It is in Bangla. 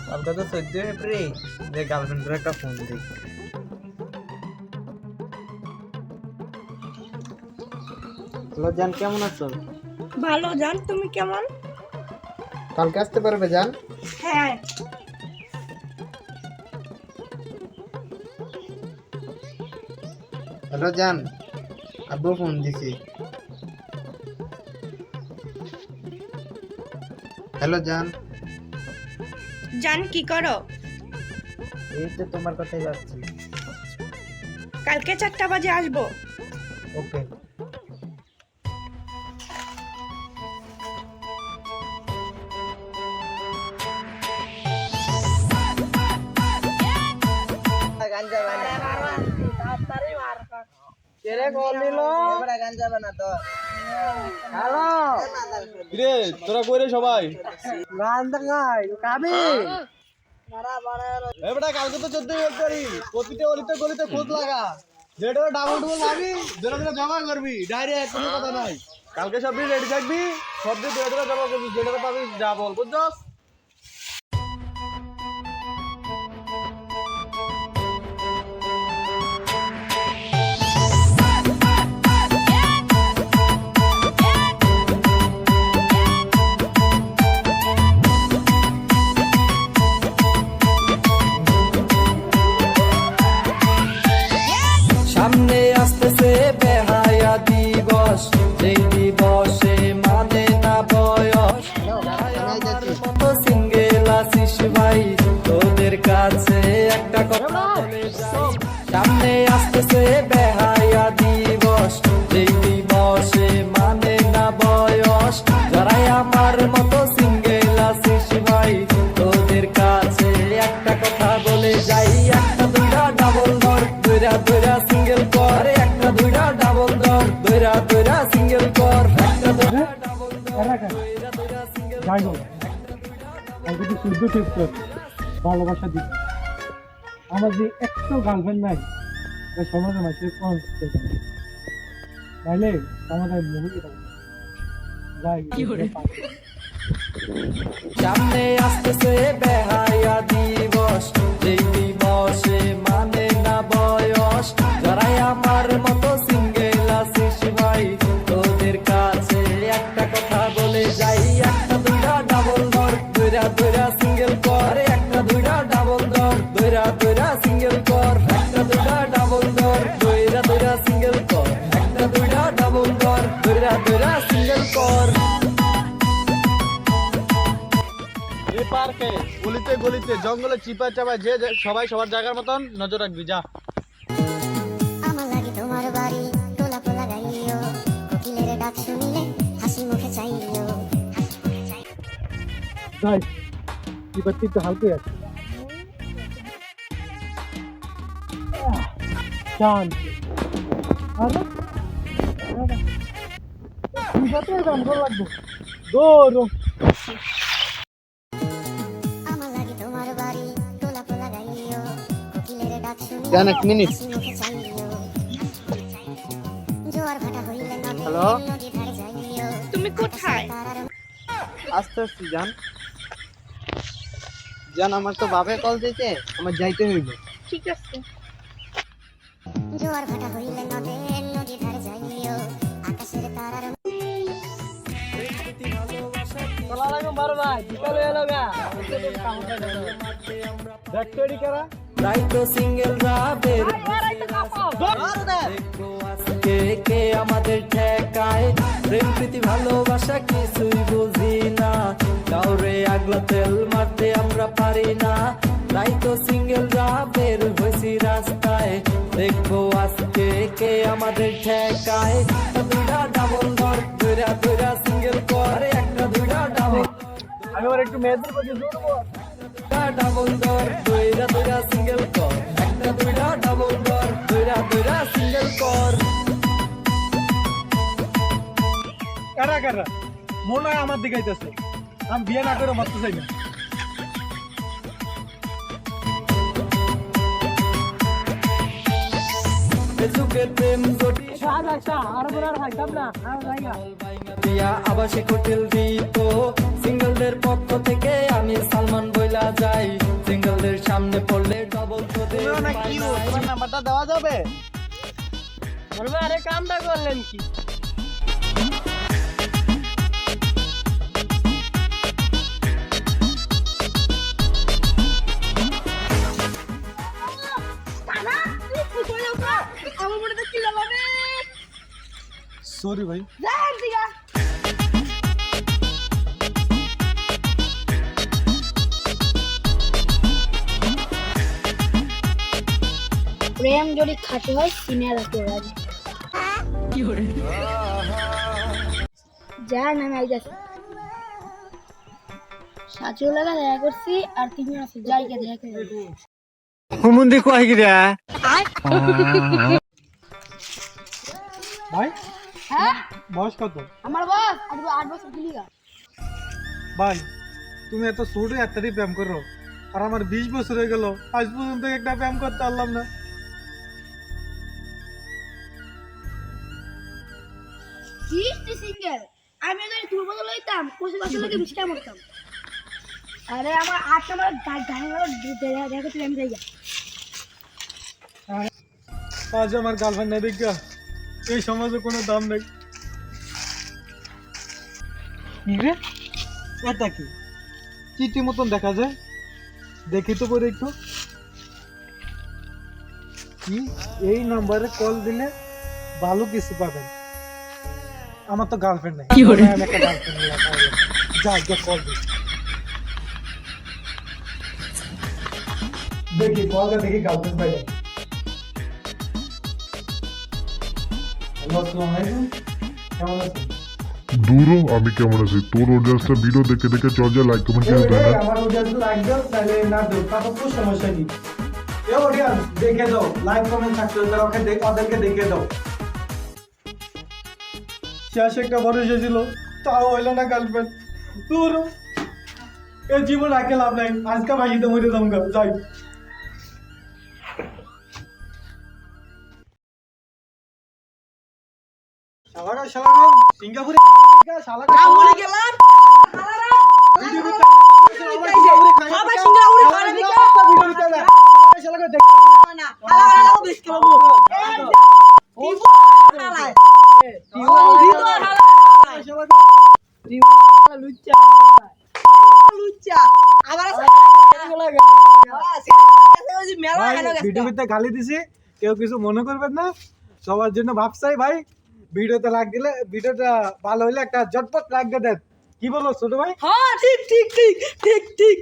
কালকে তো 14 এপ্রিল, যে গার্লফ্রেন্ডের একটা ফোন দিই। হ্যালো জান, কেমন আছো? ভালো জান, তুমি কেমন? কালকে আসতে পারবে জান? হ্যাঁ। হ্যালো জান, আব্বু ফোন দিছি। হ্যালো জান। জান কি করো? এই তো তোমার কথাই ভাবছি। কালকে 4টা বাজে আসবো। ওকে। গাঞ্জা বানা তাড়াতাড়ি মার কেরে কল দিল এবারে গাঞ্জা বানা তো। হ্যালো রে তোরা কই রে সবাই? গাঞ্জা খাই কাবি এবারে কালকে তো 14 ফেব্রুয়ারি, প্রতিটা অলিতে গলিতে খোঁজ লাগা, যেটা ডাবল ডবল মারবি, যেটা জমা করবি ডাইরেক্ট, কোনো কথা নাই। কালকে সব দিন রেডি থাকবি, সব দিন যেটা জমা করবি, যেটা পাবি যা বল, বুঝছস? সামনে আসতেছে বেহায়া দিবস, যেই দিবসে মানে না বয়স। আমার মতো সিঙ্গেল আছিস ভাই, তোদের কাছে একটা কথা বলে যাই। সামনে আসতেছে বেহায়া দিবস, যেই দিবসে মানে না বয়স। যারাই আমার মতো সিঙ্গেল আছিস ভাই, তোদের কাছে একটা কথা বলে যাই। একটা দুইটা ডাবল ধর, দুইরা দুইরা সিঙ্গেল কর। একটা দুইটা ডাবল ধর, দুইরা দুইরা সিঙ্গেল কর। একটা দুইটা ডাবল ধর, দুইরা দুইরা সিঙ্গেল কর। ভালোবাসা দিই, আমার যে একটা গার্লফ্রেন্ড নাই, তাই সমাজে মাসে কম তাইলে সমাজের মুভি যাই। সামনে আসতেছে বেহায়া দিবস, যেই দিবসে মানে না বয়স। যারাই আমার মতো সিঙ্গেল আছিস ভাই, তোদের কাছে একটা কথা বলে যাই। একটা দুইটা ডাবল ধর, দুইরা দুইরা সিঙ্গেল কর। একটা দুইটা ডাবল ধর, দুইরা দুইরা সিঙ্গেল কর। একটা দুইটা ডাবল ধর, দুইরা দুইরা সিঙ্গেল কর। একটা দুইটা ডাবল ধর, দুইরা দুইরা সিঙ্গেল কর। এই পার্কে গলিতে গলিতে জঙ্গলে চিপা চাপা যে সবাই সবার জায়গার মতন নজর রাখবি, যা। আমার লাগে তোমার বাড়ি, তোলা পোলা গাইও, কোকিলের ডাক শুনিলে হাসি মুখে চাইও। যাই এবার একটু হালকা আছে শান্তি। আরে গান ভালো লাগবে দৌড়। আমার লাগে তোমার বাড়ি, তোলা পোলা গাইও, কোকিলের ডাক শুনিলে জান, এক মিনিট। হাসি মুখে চাইও। জোয়ার ভাটা হইলে নদে হ্যালো? নদী ধারে যাইও। তুমি কোথায়? আস্তে আস্তে জান। জান, আমার তো বাপে কল দিয়েছে, আমার যাইতে হইবে। ঠিক আছে। জোয়ার ভাটা হইলে নদে নদী ধারে যাইও। আকাশের তারার তাই তো সিঙ্গেল রাবের কে কে আমাদের ঠেকায়। প্রেম প্রীতি ভালোবাসা কিছুই বুঝি না, কাউরে আগলা তেল মারতে আমরা পারি না। তাই তো সিঙ্গেল রাবের হয়েছি রাস্তায়, দেখবো আজকে কে আমাদের ঠেকায়। একটা দুইটা ডাবল ধর, দুইরা দুইরা সিঙ্গেল কর। একটা দুইটা ডাবল, আমি ওর একটু মেয়েদের কাছে দৌড়বো। ডাবল ধর, দুইরা দুইরা সিঙ্গেল কর। একটা দুইটা ডাবল ধর, দুইরা দুইরা সিঙ্গেল কর। কারা কারা মনে হয় আমার দিকে আইতেছে, আমি বিয়ে না করে মারতে চাই না। ফেসবুকের প্রেম জটি দিয়া আবাসিক হোটেল দিত সিঙ্গেলদের পক্ষ থেকে আমি সালমান বইলা যাই সিঙ্গেলদের সামনে পড়লে ডবল তোমার নাম্বারটা দেওয়া যাবে? বলবে আরে কামটা করলেন কি? সরি ভাই। প্রেম যদি খাতে হয় সিনে রাখতে রাজি যা নামে আই যাচ্ছি সাচুর লাগা দেখা করছি আর তিন আছে যাইকে দেখা করে হুমুন্দি কয় কি রে ভাই? হ্যাঁ বয়স কত? আমার বস 8 বছর দিলিগা ভাই তুমি এত ছোট এতটাই প্রেম করো আর আমার 20 বছর হয়ে গেল আজ পর্যন্ত একটা প্রেম করতে পারলাম না। কি তুই সিঙ্গেল আমি যদি তোর বদল হইতাম কোসে বছর লাগে মিষ্টি মরতাম আরে আমার 8 নম্বর গানে গেল দেখা তুই আমি যাই আজ আমার গার্লফ্রেন্ড নেই দেখা এই সমাজে কোনো দাম নেই। রে এটা কি চিঠি মতন দেখা যায়, দেখি তো করে একটু। কি এই নাম্বারে কল দিলে ভালো কিছু পাবেন? আমার তো গার্লফ্রেন্ড নেই, আমি একটা গার্লফ্রেন্ড নিয়ে যাই কল দিই। দেখি কলটা দেখি গার্লফ্রেন্ড পাই। হ্যালো, আসসালামু আলাইকুম, কেমন আছেন? দূরও আমি কেমন আছি? তোর অডিয়েন্সটা ভিডিও দেখে দেখে চল যা লাইক কমেন্ট করে দেয় না। আমার অডিয়েন্স লাইক দাও, তাহলে না দাও তাতে কোনো সমস্যা নেই। এ অডিয়েন্স দেখে দাও, লাইক কমেন্ট থাকতে হবে, ওদেরকে দেখে দাও। শেষ একটা ভরসা ছিল, তাও হইল না গার্লফ্রেন্ড। তোর এই জীবন রাখে লাভ নাই, আজকে ভাই তো মরে যাবো, যাই। শালাগা শালাগা সিঙ্গাপুরে শালাগা আমুলি গেলাম বাবা সিঙ্গাপুরে খাওয়া দিকে ভিডিও দিতে না শালাগা দেখ না আলাদা বেশ করব ভিডিওতে গালি দিছি, কেউ কিছু মনে করবেন না, সবার জন্য ভাবছাই ভাই। ভিডিওতে লাইক দিলে, ভিডিওটা ভালো হলে একটা ঝটপট লাইক দিয়ে দেন। কি বলো ছোট ভাই? হ্যাঁ ঠিক ঠিক ঠিক ঠিক ঠিক